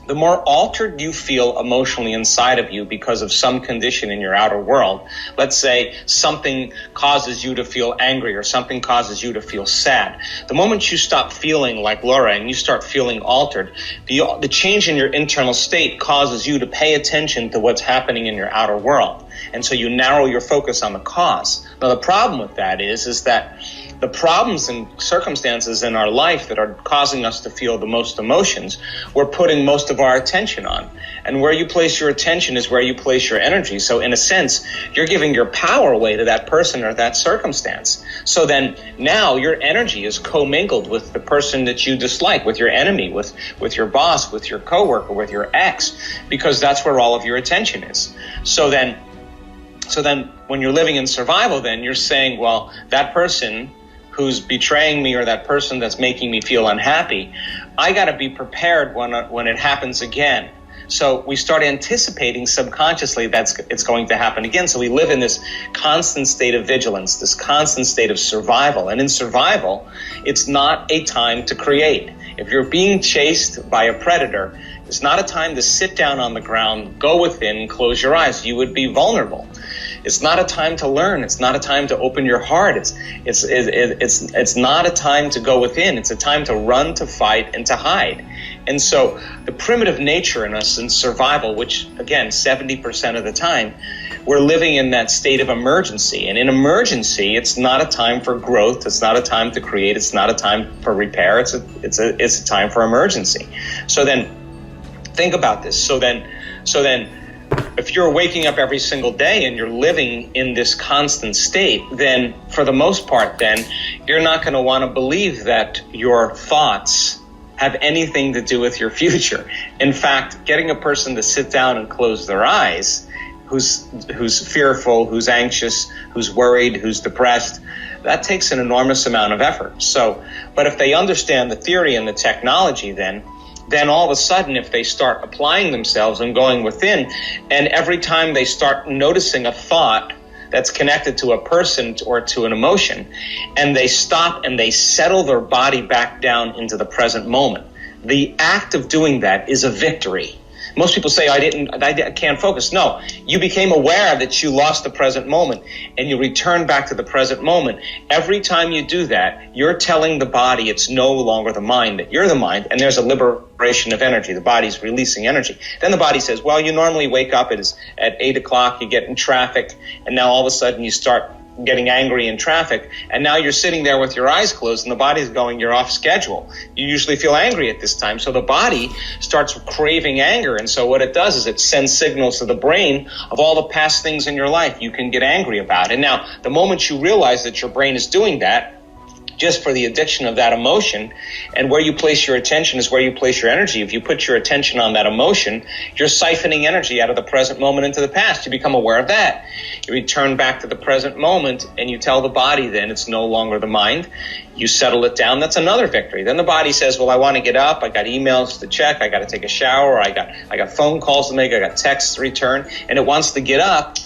the more altered you feel emotionally inside of you because of some condition in your outer world, let's say something causes you to feel angry or something causes you to feel sad, the moment you stop feeling like Laura and you start feeling altered, the change in your internal state causes you to pay attention to what's happening in your outer world. And so you narrow your focus on the cause. Now, the problem with that is that the problems and circumstances in our life that are causing us to feel the most emotions, we're putting most of our attention on. And where you place your attention is where you place your energy. So in a sense, you're giving your power away to that person or that circumstance. So then now your energy is commingled with the person that you dislike, with your enemy, with your boss, with your coworker, with your ex, because that's where all of your attention is. So then when you're living in survival, then you're saying, well, that person who's betraying me or that person that's making me feel unhappy, I got to be prepared when it happens again. So we start anticipating subconsciously it's going to happen again. So we live in this constant state of vigilance, this constant state of survival. And in survival, it's not a time to create. If you're being chased by a predator, it's not a time to sit down on the ground, go within, and close your eyes. You would be vulnerable. It's not a time to learn. It's not a time to open your heart. It's not a time to go within. It's a time to run, to fight, and to hide. And so the primitive nature in us in survival, which again, 70% of the time, we're living in that state of emergency. And in emergency, it's not a time for growth. It's not a time to create. It's not a time for repair. It's a time for emergency. So then think about this. So then if you're waking up every single day and you're living in this constant state, then for the most part, then you're not going to want to believe that your thoughts have anything to do with your future. In fact, getting a person to sit down and close their eyes, who's fearful, who's anxious, who's worried, who's depressed, that takes an enormous amount of effort. So, but if they understand the theory and the technology, then all of a sudden, if they start applying themselves and going within, and every time they start noticing a thought that's connected to a person or to an emotion, and they stop and they settle their body back down into the present moment, the act of doing that is a victory. Most people say, I can't focus. No, you became aware that you lost the present moment and you return back to the present moment. Every time you do that, you're telling the body it's no longer the mind, that you're the mind, and there's a liberation of energy. The body's releasing energy. Then the body says, well, you normally wake up at 8 o'clock, you get in traffic, and now all of a sudden you start getting angry in traffic, and now you're sitting there with your eyes closed and the body's going, you're off schedule. You usually feel angry at this time. So the body starts craving anger. And so what it does is it sends signals to the brain of all the past things in your life you can get angry about. And now the moment you realize that your brain is doing that, just for the addiction of that emotion, and where you place your attention is where you place your energy. If you put your attention on that emotion, you're siphoning energy out of the present moment into the past. You become aware of that. You return back to the present moment, and you tell the body then it's no longer the mind. You settle it down. That's another victory. Then the body says, well, I want to get up. I got emails to check. I got to take a shower. I got phone calls to make. I got texts to return. And it wants to get up.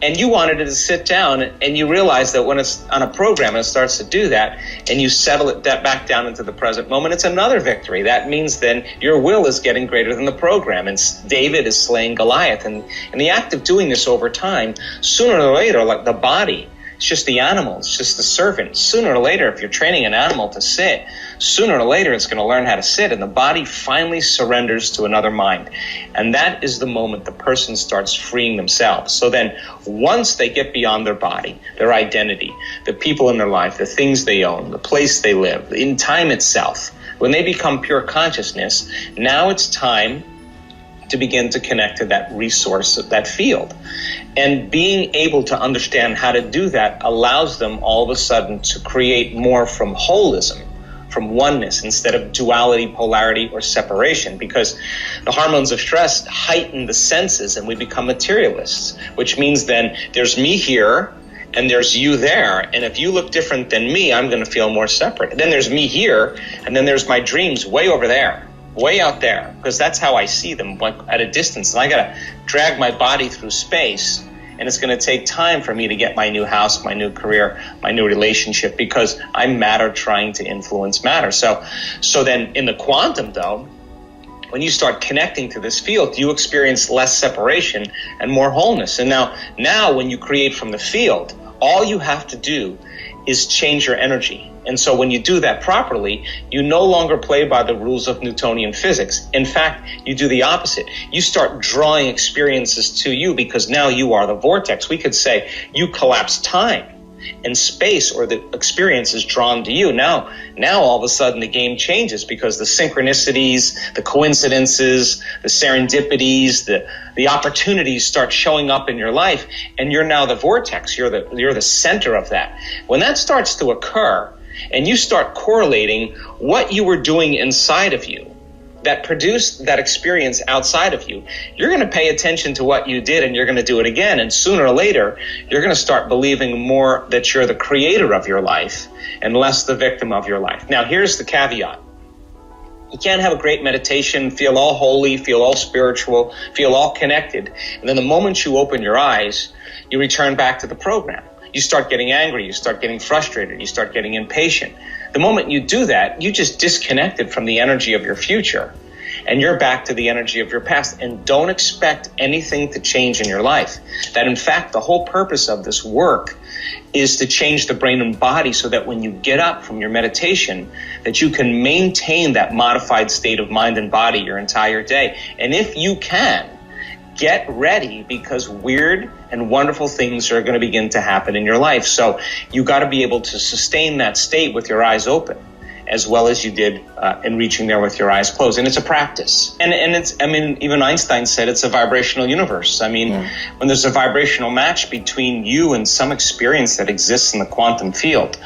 And you wanted it to sit down, and you realize that when it's on a program and it starts to do that, and you settle it back down into the present moment, it's another victory. That means then your will is getting greater than the program, and David is slaying Goliath. And in the act of doing this over time, sooner or later, like the body, it's just the animal, it's just the servant. Sooner or later, if you're training an animal to sit, sooner or later it's going to learn how to sit, and the body finally surrenders to another mind. And that is the moment the person starts freeing themselves. So then once they get beyond their body, their identity, the people in their life, the things they own, the place they live, in time itself, when they become pure consciousness, now it's time to begin to connect to that resource, that field. And being able to understand how to do that allows them all of a sudden to create more from holism, from oneness, instead of duality, polarity, or separation, because the hormones of stress heighten the senses and we become materialists, which means then there's me here and there's you there. And if you look different than me, I'm going to feel more separate. And then there's me here, and then there's my dreams way over there. Way out there, because that's how I see them, like at a distance. And I got to drag my body through space, and it's going to take time for me to get my new house, my new career, my new relationship, because I'm matter trying to influence matter. So then in the quantum, though, when you start connecting to this field, you experience less separation and more wholeness. And now when you create from the field, all you have to do is change your energy. And so when you do that properly, you no longer play by the rules of Newtonian physics. In fact, you do the opposite. You start drawing experiences to you because now you are the vortex. We could say you collapse time and space, or the experience is drawn to you. Now all of a sudden the game changes because the synchronicities, the coincidences, the serendipities, the opportunities start showing up in your life, and you're now the vortex. You're the center of that. When that starts to occur, and you start correlating what you were doing inside of you that produced that experience outside of you, you're going to pay attention to what you did, and you're going to do it again. And sooner or later, you're going to start believing more that you're the creator of your life and less the victim of your life. Now, here's the caveat. You can't have a great meditation, feel all holy, feel all spiritual, feel all connected, and then the moment you open your eyes, you return back to the program. You start getting angry, you start getting frustrated, you start getting impatient. The moment you do that, you just disconnected from the energy of your future, and you're back to the energy of your past. And don't expect anything to change in your life. That in fact, the whole purpose of this work is to change the brain and body so that when you get up from your meditation, that you can maintain that modified state of mind and body your entire day. And if you can, get ready, because weird and wonderful things are going to begin to happen in your life. So you got to be able to sustain that state with your eyes open, as well as you did in reaching there with your eyes closed. And it's a practice. And it's, I mean, even Einstein said it's a vibrational universe. I mean, when there's a vibrational match between you and some experience that exists in the quantum field,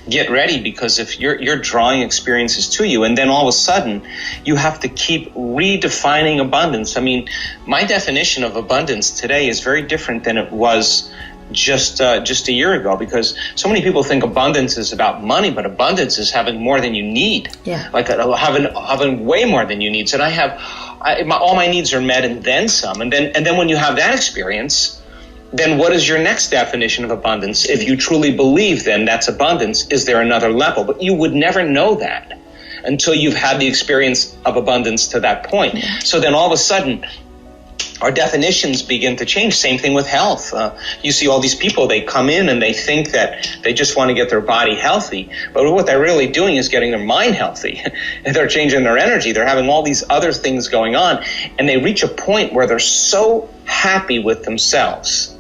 get ready, because if you're drawing experiences to you, and then all of a sudden you have to keep redefining abundance. I mean, my definition of abundance today is very different than it was just a year ago, because so many people think abundance is about money, but abundance is having more than you need. Yeah. Like having way more than you need. So all my needs are met and then some. And then when you have that experience, then what is your next definition of abundance? If you truly believe then that's abundance, is there another level? But you would never know that until you've had the experience of abundance to that point. Yeah. So then all of a sudden, our definitions begin to change. Same thing with health. You see all these people, they come in and they think that they just want to get their body healthy. But what they're really doing is getting their mind healthy. And they're changing their energy. They're having all these other things going on. And they reach a point where they're so happy with themselves.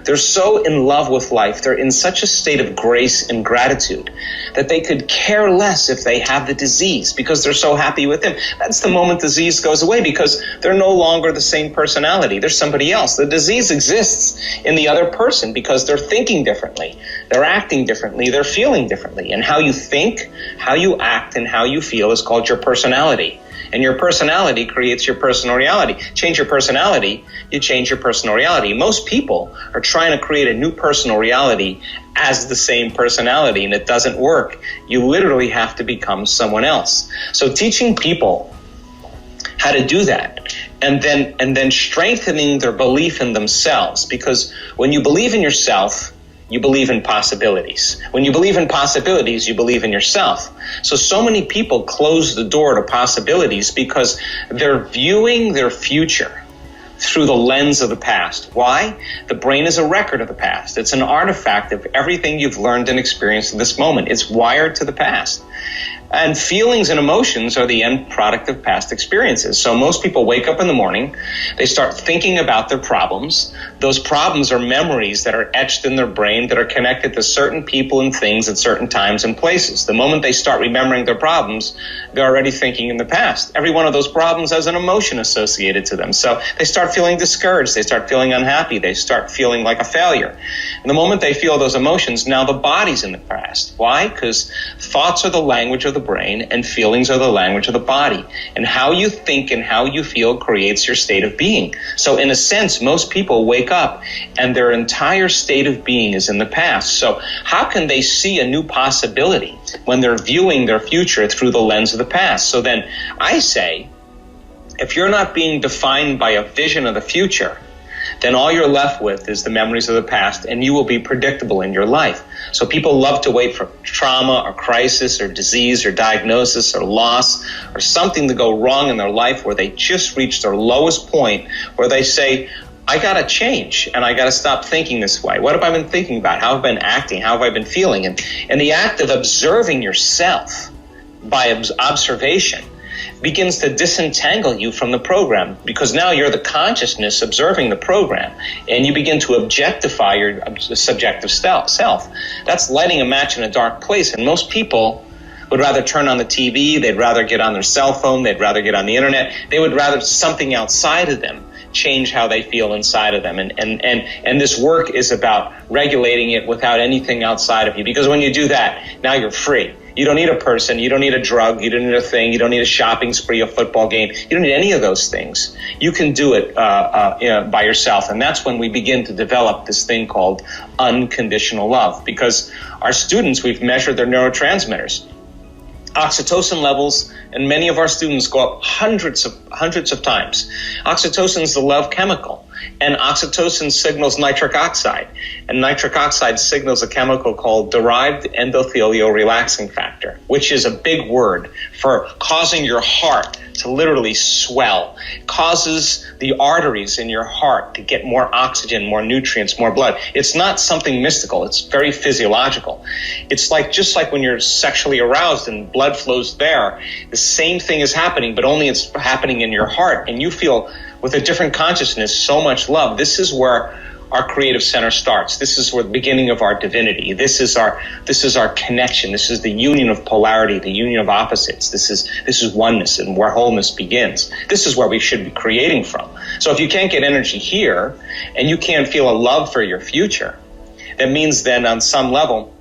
They're so in love with life. They're in such a state of grace and gratitude that they could care less if they have the disease, because they're so happy with them. That's the moment disease goes away, because they're no longer the same personality. They're somebody else. The disease exists in the other person because they're thinking differently. They're acting differently. They're feeling differently. And how you think, how you act, and how you feel is called your personality. And your personality creates your personal reality. Change your personality, you change your personal reality. Most people are trying to create a new personal reality as the same personality, and it doesn't work. You literally have to become someone else. So teaching people how to do that, and then strengthening their belief in themselves, because when you believe in yourself, you believe in possibilities. When you believe in possibilities, you believe in yourself. So many people close the door to possibilities because they're viewing their future through the lens of the past. Why? The brain is a record of the past. It's an artifact of everything you've learned and experienced in this moment. It's wired to the past. And feelings and emotions are the end product of past experiences. So most people wake up in the morning, they start thinking about their problems. Those problems are memories that are etched in their brain that are connected to certain people and things at certain times and places. The moment they start remembering their problems, they're already thinking in the past. Every one of those problems has an emotion associated to them. So they start feeling discouraged. They start feeling unhappy. They start feeling like a failure. And the moment they feel those emotions, now the body's in the past. Why? Because thoughts are the language of the brain and feelings are the language of the body. And how you think and how you feel creates your state of being. So in a sense, most people wake up and their entire state of being is in the past. So how can they see a new possibility when they're viewing their future through the lens of the past? So then I say, if you're not being defined by a vision of the future, then all you're left with is the memories of the past, and you will be predictable in your life. So people love to wait for trauma or crisis or disease or diagnosis or loss or something to go wrong in their life where they just reach their lowest point where they say, I got to change and I got to stop thinking this way. What have I been thinking about? How have I been acting? How have I been feeling? And the act of observing yourself by observation begins to disentangle you from the program, because now you're the consciousness observing the program, and you begin to objectify your subjective self. That's lighting a match in a dark place, and most people would rather turn on the TV, they'd rather get on their cell phone, they'd rather get on the internet, they would rather something outside of them change how they feel inside of them. And this work is about regulating it without anything outside of you, because when you do that, now you're free. You don't need a person, you don't need a drug, you don't need a thing, you don't need a shopping spree, a football game, you don't need any of those things. You can do it by yourself, and that's when we begin to develop this thing called unconditional love, because our students, we've measured their neurotransmitters. Oxytocin levels, and many of our students go up hundreds of times. Oxytocin is the love chemical, and oxytocin signals nitric oxide, and nitric oxide signals a chemical called derived endothelial relaxing factor, which is a big word for causing your heart to literally swell. It causes the arteries in your heart to get more oxygen, more nutrients, more blood. It's not something mystical. It's very physiological. It's just like when you're sexually aroused and blood flows there, the same thing is happening, but only it's happening in your heart, and you feel with a different consciousness so much love. This is where our creative center starts. This is where the beginning of our divinity. This is our connection. This is the union of polarity, the union of opposites. This is oneness, and where wholeness begins. This is where we should be creating from. So if you can't get energy here, and you can't feel a love for your future, that means then on some level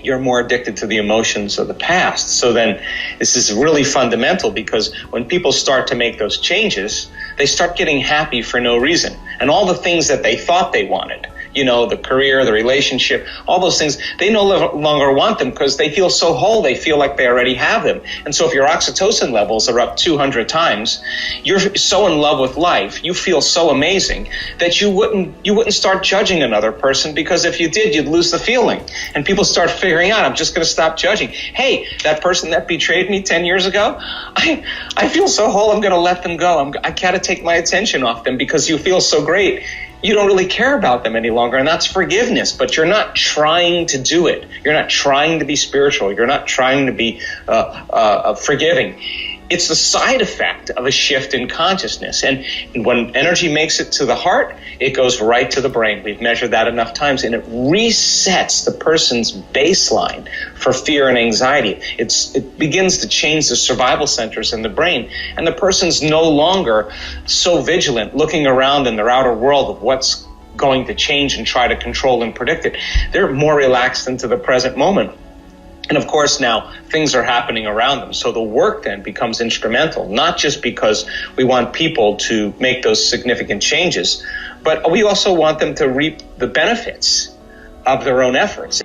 you're more addicted to the emotions of the past. So then this is really fundamental, because when people start to make those changes, they start getting happy for no reason. And all the things that they thought they wanted, the career, the relationship, all those things, they no longer want them because they feel so whole, they feel like they already have them. And so if your oxytocin levels are up 200 times, you're so in love with life, you feel so amazing that you wouldn't start judging another person, because if you did, you'd lose the feeling. And people start figuring out, I'm just going to stop judging. Hey, that person that betrayed me 10 years ago, I feel so whole, I'm going to let them go. I got to take my attention off them, because you feel so great. You don't really care about them any longer, and that's forgiveness, but you're not trying to do it. You're not trying to be spiritual. You're not trying to be forgiving. It's the side effect of a shift in consciousness. And when energy makes it to the heart, it goes right to the brain. We've measured that enough times, and it resets the person's baseline for fear and anxiety. It begins to change the survival centers in the brain, and the person's no longer so vigilant, looking around in their outer world of what's going to change and try to control and predict it. They're more relaxed into the present moment. And of course, now things are happening around them. So the work then becomes instrumental, not just because we want people to make those significant changes, but we also want them to reap the benefits of their own efforts.